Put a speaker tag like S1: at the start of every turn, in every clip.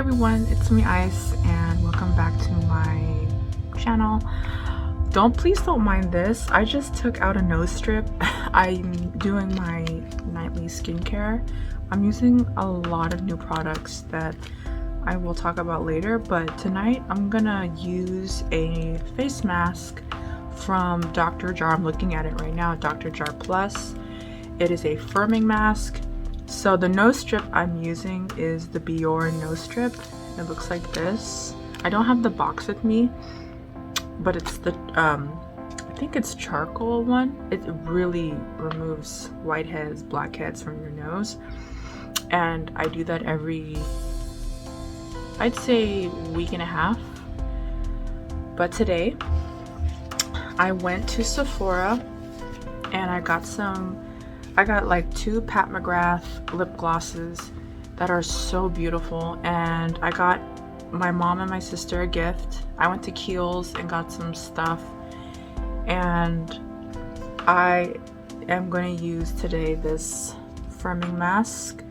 S1: everyone, it's me Ice and welcome back to my channel. Please don't mind this. I just took out a nose strip. I'm doing my nightly skincare. I'm using a lot of new products that I will talk about later, but tonight I'm gonna use a face mask from Dr. Jart. I'm looking at it right now, Dr. Jart Plus. It is a firming mask. So the nose strip I'm using is the Biore nose strip. It looks like this. I don't have the box with me, but it's the I think it's charcoal one. It really removes whiteheads, blackheads from your nose, and I do that every, I'd say, week and a half. But today I went to Sephora and I got like 2 Pat McGrath lip glosses that are so beautiful, and I got my mom and my sister a gift. I went to Kiehl's and got some stuff, and I am going to use today this firming mask.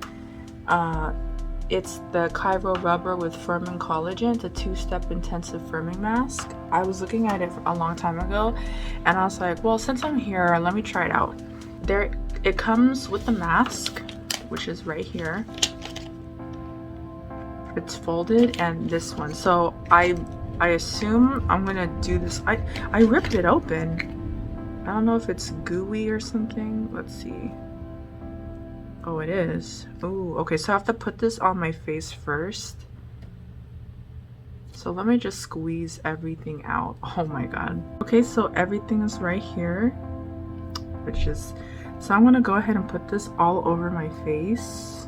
S1: It's the Cryo rubber with firming collagen. It's a 2-step intensive firming mask. I was looking at it a long time ago and I was like, well, since I'm here, let me try it out. It comes with the mask, which is right here. It's folded, and this one. So I assume I'm gonna do this. I ripped it open. I don't know if it's gooey or something. Let's see. Oh, it is. Oh, okay. So I have to put this on my face first. So let me just squeeze everything out. Oh my god. Okay, so everything is right here, which is. So I'm gonna go ahead and put this all over my face.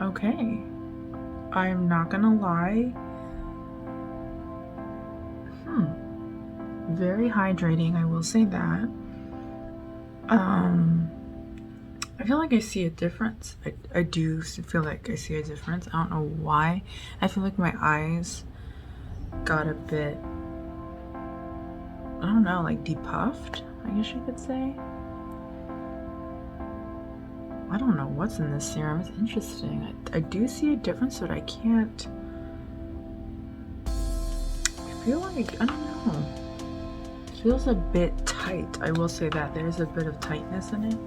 S1: Okay, I'm not gonna lie. Very hydrating, I will say that. I feel like I see a difference. I do feel like I see a difference. I don't know why. I feel like my eyes got a bit, I don't know, like depuffed, I guess you could say. I don't know what's in this serum. It's interesting. I do see a difference, but I can't. I feel like, I don't know. It feels a bit tight. I will say that. There's a bit of tightness in it.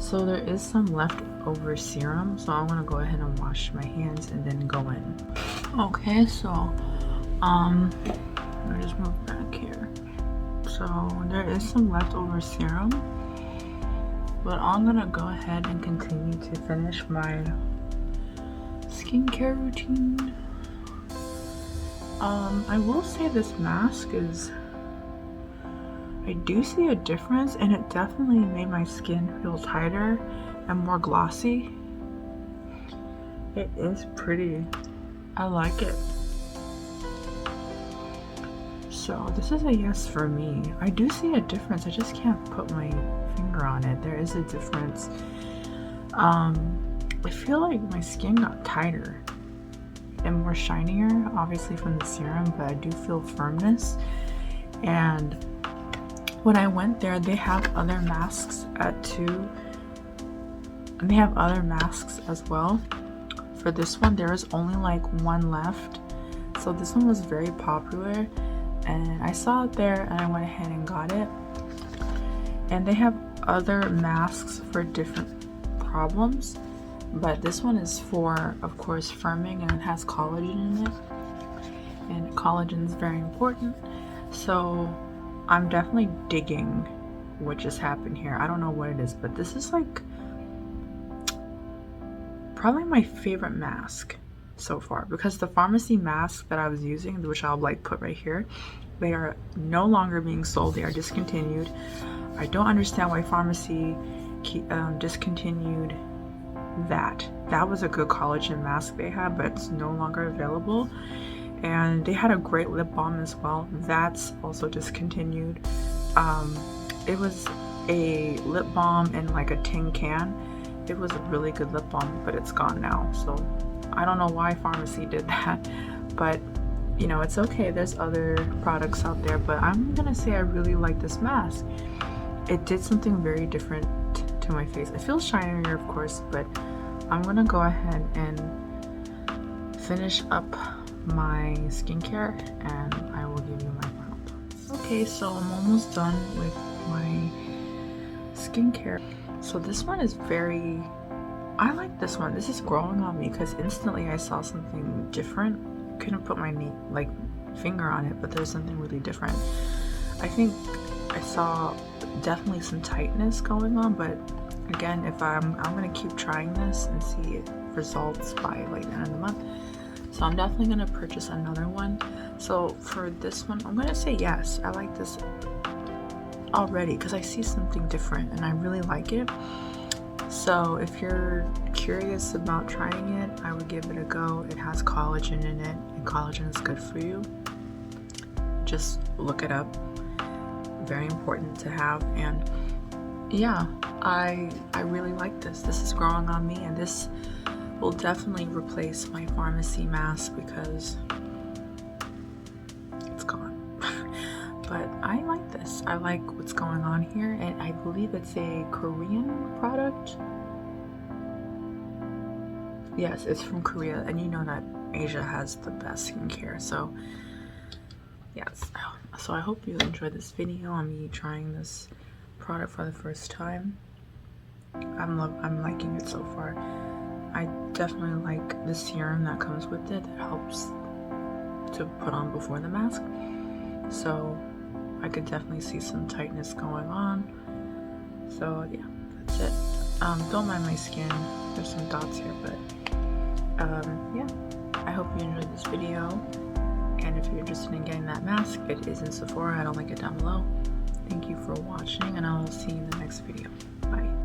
S1: So there is some leftover serum. So I'm going to go ahead and wash my hands and then go in. Okay, so, let me just move back here. So there is some leftover serum. But I'm gonna go ahead and continue to finish my skincare routine. I will say this mask is, I do see a difference, and it definitely made my skin feel tighter and more glossy. It is pretty. I like it. So this is a yes for me. I do see a difference. I just can't put my finger on it, there is a difference. I feel like my skin got tighter and more shinier, obviously from the serum, but I do feel firmness. And when I went there, they have other masks at 2, and they have other masks as well. For this one, there is only like 1 left, so this one was very popular, and I saw it there and I went ahead and got it. And they have other masks for different problems, but this one is for, of course, firming, and it has collagen in it, and collagen is very important. So I'm definitely digging what just happened here. I don't know what it is, but this is like probably my favorite mask so far, because the pharmacy mask that I was using, which I'll like put right here, they are no longer being sold. They are discontinued. I don't understand why pharmacy discontinued that. That was a good collagen mask they had, but it's no longer available. And they had a great lip balm as well. That's also discontinued. It was a lip balm in like a tin can. It was a really good lip balm, but it's gone now. So I don't know why pharmacy did that, but you know, it's okay. There's other products out there, but I'm gonna say I really like this mask. It did something very different to my face. It feels shinier, of course, but I'm gonna go ahead and finish up my skincare and I will give you my final thoughts. Okay, so I'm almost done with my skincare. So this one is very, I like this one. This is growing on me because instantly I saw something different. Couldn't put my finger on it, but there's something really different. I think I saw definitely some tightness going on, but again, if I'm gonna keep trying this and see results by like the end of the month. So I'm definitely gonna purchase another one. So for this one, I'm gonna say yes. I like this already because I see something different and I really like it. So if you're curious about trying it, I would give it a go. It has collagen in it, and collagen is good for you. Just look it up. Very important to have. And yeah, I really like this. This is growing on me, and this will definitely replace my pharmacy mask because it's gone. But I like this. I like what's going on here, and I believe it's a Korean product. Yes, it's from Korea, and you know that Asia has the best skincare. So yes, so I hope you enjoyed this video on me trying this product for the first time. I'm liking it so far. I definitely like the serum that comes with it that helps to put on before the mask. So I could definitely see some tightness going on. So yeah, that's it. Don't mind my skin. There's some dots here, but yeah. I hope you enjoyed this video. And if you're interested in getting that mask, it is in Sephora. I'll link it down below. Thank you for watching, and I will see you in the next video. Bye.